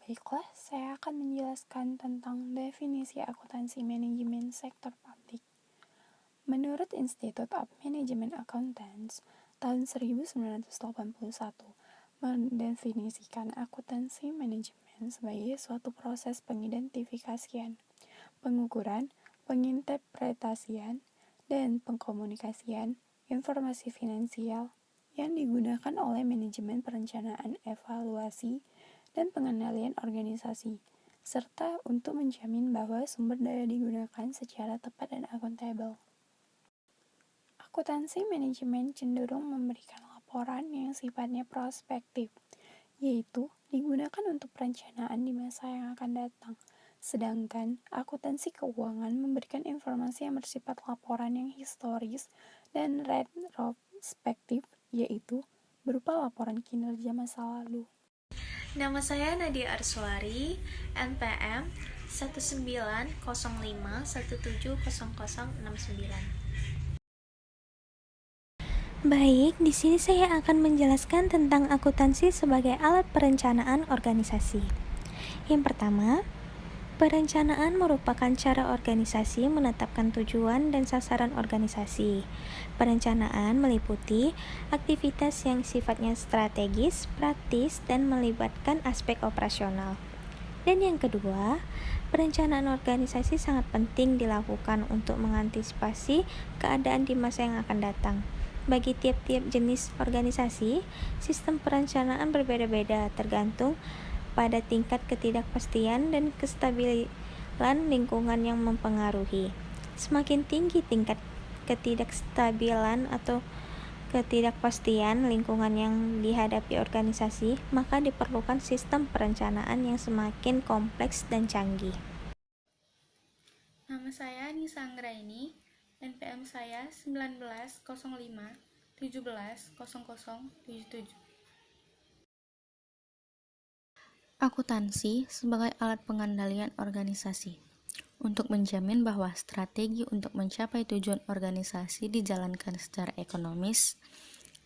Baiklah, saya akan menjelaskan tentang definisi akuntansi manajemen sektor publik. Menurut Institute of Management Accountants, tahun 1981 mendefinisikan akuntansi manajemen sebagai suatu proses pengidentifikasian, pengukuran, penginterpretasian, dan pengkomunikasian informasi finansial yang digunakan oleh manajemen perencanaan evaluasi dan pengendalian organisasi, serta untuk menjamin bahwa sumber daya digunakan secara tepat dan akuntabel. Akuntansi manajemen cenderung memberikan laporan yang sifatnya prospektif, yaitu digunakan untuk perencanaan di masa yang akan datang. Sedangkan akuntansi keuangan memberikan informasi yang bersifat laporan yang historis dan retrospektif, yaitu berupa laporan kinerja masa lalu. Nama saya Nadia Arswari, NPM 1905170069. Baik, di sini saya akan menjelaskan tentang akuntansi sebagai alat perencanaan organisasi. Yang pertama, perencanaan merupakan cara organisasi menetapkan tujuan dan sasaran organisasi. Perencanaan meliputi aktivitas yang sifatnya strategis, praktis, dan melibatkan aspek operasional. Dan yang kedua, perencanaan organisasi sangat penting dilakukan untuk mengantisipasi keadaan di masa yang akan datang. Bagi tiap-tiap jenis organisasi, sistem perencanaan berbeda-beda tergantung pada tingkat ketidakpastian dan kestabilan lingkungan yang mempengaruhi. Semakin tinggi tingkat ketidakstabilan atau ketidakpastian lingkungan yang dihadapi organisasi, maka diperlukan sistem perencanaan yang semakin kompleks dan canggih. Nama saya Nisa Anggraini, NPM saya 190517000077. Akuntansi sebagai alat pengendalian organisasi untuk menjamin bahwa strategi untuk mencapai tujuan organisasi dijalankan secara ekonomis,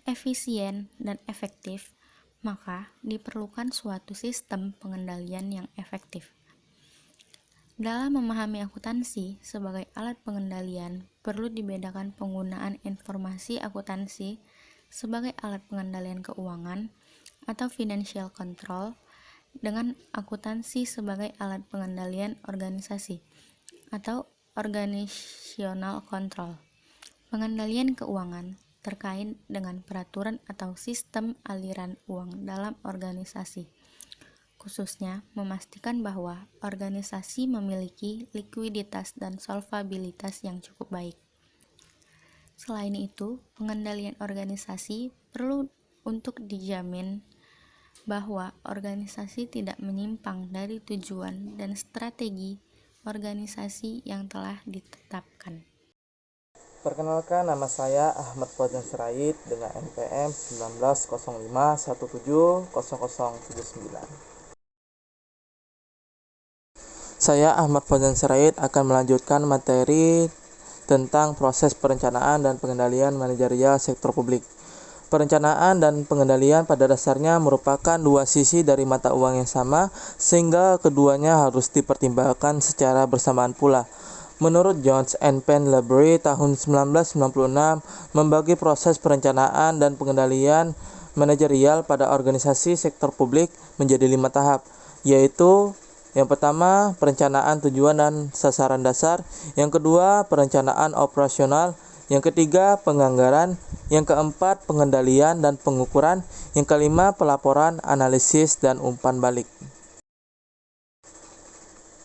efisien, dan efektif, maka diperlukan suatu sistem pengendalian yang efektif. Dalam memahami akuntansi sebagai alat pengendalian, perlu dibedakan penggunaan informasi akuntansi sebagai alat pengendalian keuangan atau financial control dengan akuntansi sebagai alat pengendalian organisasi atau organizational control. Pengendalian keuangan terkait dengan peraturan atau sistem aliran uang dalam organisasi, khususnya memastikan bahwa organisasi memiliki likuiditas dan solvabilitas yang cukup baik. Selain itu, pengendalian organisasi perlu untuk dijamin bahwa organisasi tidak menyimpang dari tujuan dan strategi organisasi yang telah ditetapkan. Perkenalkan, nama saya Ahmad Fauzan Sirait dengan NPM 1905170079. Saya Ahmad Fauzan Sirait akan melanjutkan materi tentang proses perencanaan dan pengendalian manajerial sektor publik. Perencanaan dan pengendalian pada dasarnya merupakan dua sisi dari mata uang yang sama, sehingga keduanya harus dipertimbangkan secara bersamaan pula. Menurut Jones and Penn Library tahun 1996, membagi proses perencanaan dan pengendalian manajerial pada organisasi sektor publik menjadi 5 tahap, yaitu yang pertama, perencanaan tujuan dan sasaran dasar. Yang kedua, perencanaan operasional. Yang ketiga, penganggaran. Yang keempat, pengendalian dan pengukuran. Yang kelima, pelaporan, analisis, dan umpan balik.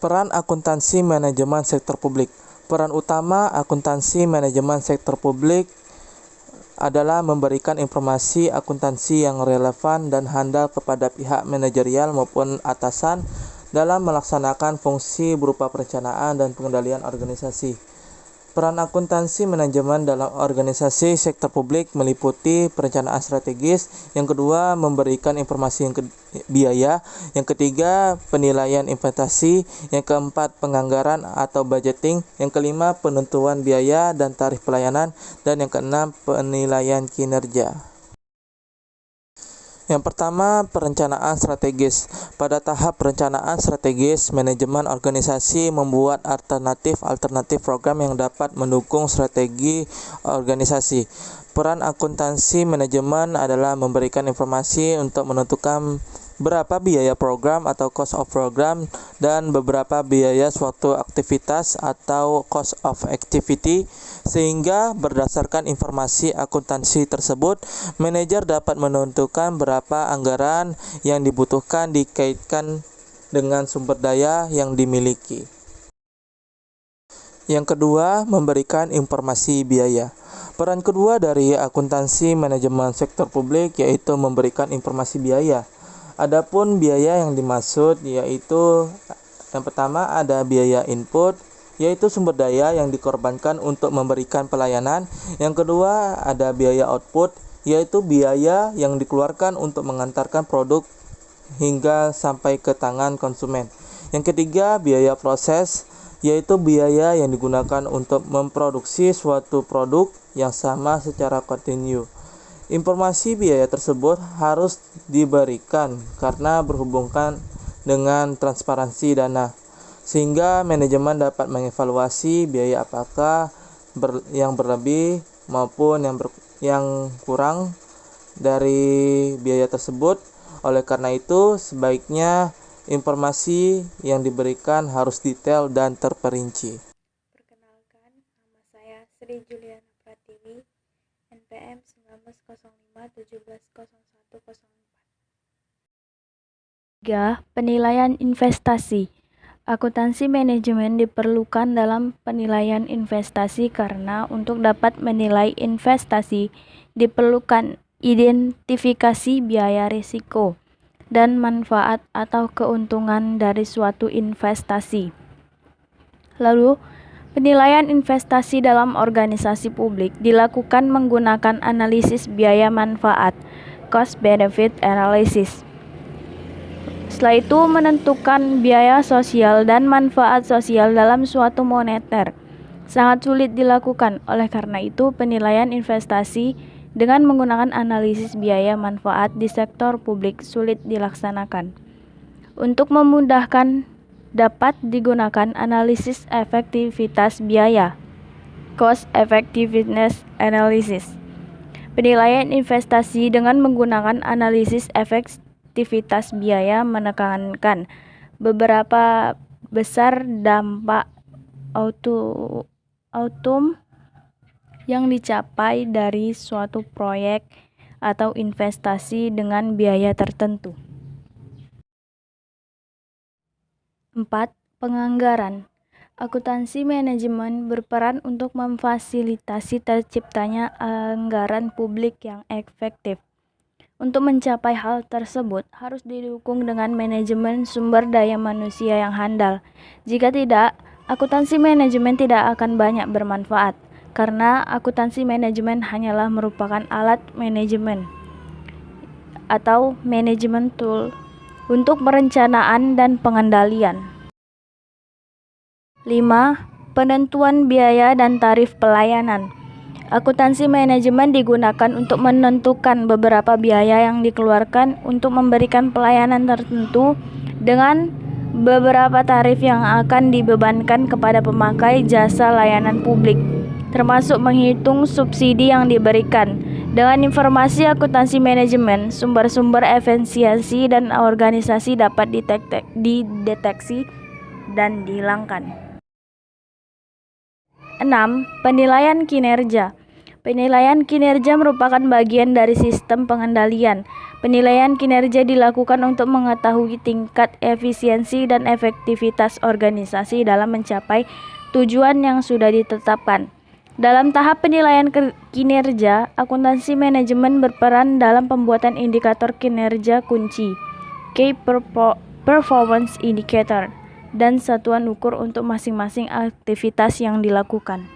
Peran akuntansi manajemen sektor publik. Peran utama akuntansi manajemen sektor publik adalah memberikan informasi akuntansi yang relevan dan handal kepada pihak manajerial maupun atasan dalam melaksanakan fungsi berupa perencanaan dan pengendalian organisasi. Peran akuntansi manajemen dalam organisasi sektor publik meliputi perencanaan strategis, yang kedua memberikan informasi biaya, yang ketiga penilaian investasi, yang keempat penganggaran atau budgeting, yang kelima penentuan biaya dan tarif pelayanan, dan yang keenam penilaian kinerja. Yang pertama, perencanaan strategis. Pada tahap perencanaan strategis, manajemen organisasi membuat alternatif program yang dapat mendukung strategi organisasi. Peran akuntansi manajemen adalah memberikan informasi untuk menentukan berapa biaya program atau cost of program dan beberapa biaya suatu aktivitas atau cost of activity, sehingga berdasarkan informasi akuntansi tersebut, manajer dapat menentukan berapa anggaran yang dibutuhkan dikaitkan dengan sumber daya yang dimiliki. Yang kedua, memberikan informasi biaya. Peran kedua dari akuntansi manajemen sektor publik yaitu memberikan informasi biaya. Adapun biaya yang dimaksud yaitu yang pertama ada biaya input, yaitu sumber daya yang dikorbankan untuk memberikan pelayanan. Yang kedua ada biaya output, yaitu biaya yang dikeluarkan untuk mengantarkan produk hingga sampai ke tangan konsumen. Yang ketiga biaya proses, yaitu biaya yang digunakan untuk memproduksi suatu produk yang sama secara kontinu. Informasi biaya tersebut harus diberikan karena berhubungan dengan transparansi dana, sehingga manajemen dapat mengevaluasi biaya apakah yang berlebih maupun yang kurang dari biaya tersebut. Oleh karena itu, sebaiknya informasi yang diberikan harus detail dan terperinci. Perkenalkan, nama saya Sri Juliana Pratiwi, NPM 1905 170104. 3. Penilaian investasi. Akuntansi manajemen diperlukan dalam penilaian investasi karena untuk dapat menilai investasi diperlukan identifikasi biaya risiko dan manfaat atau keuntungan dari suatu investasi. Lalu, penilaian investasi dalam organisasi publik dilakukan menggunakan analisis biaya manfaat, cost benefit analysis. Setelah itu menentukan biaya sosial dan manfaat sosial dalam suatu moneter sangat sulit dilakukan. Oleh karena itu, penilaian investasi dengan menggunakan analisis biaya manfaat di sektor publik sulit dilaksanakan. Untuk memudahkan, dapat digunakan analisis efektivitas biaya, cost effectiveness analysis. Penilaian investasi dengan menggunakan analisis efektivitas biaya menekankan beberapa besar dampak outcome yang dicapai dari suatu proyek atau investasi dengan biaya tertentu. 4. Penganggaran. Akuntansi manajemen berperan untuk memfasilitasi terciptanya anggaran publik yang efektif. Untuk mencapai hal tersebut harus didukung dengan manajemen sumber daya manusia yang handal. Jika tidak, akuntansi manajemen tidak akan banyak bermanfaat, karena akuntansi manajemen hanyalah merupakan alat manajemen atau manajemen tool untuk perencanaan dan pengendalian. 5. Penentuan biaya dan tarif pelayanan. Akuntansi manajemen digunakan untuk menentukan beberapa biaya yang dikeluarkan untuk memberikan pelayanan tertentu dengan beberapa tarif yang akan dibebankan kepada pemakai jasa layanan publik, termasuk menghitung subsidi yang diberikan. Dengan informasi akuntansi manajemen, sumber-sumber efisiensi dan organisasi dapat dideteksi dan dihilangkan. 6. Penilaian kinerja. Penilaian kinerja merupakan bagian dari sistem pengendalian. Penilaian kinerja dilakukan untuk mengetahui tingkat efisiensi dan efektivitas organisasi dalam mencapai tujuan yang sudah ditetapkan. Dalam tahap penilaian kinerja, akuntansi manajemen berperan dalam pembuatan indikator kinerja kunci, Key Performance Indicator, dan satuan ukur untuk masing-masing aktivitas yang dilakukan.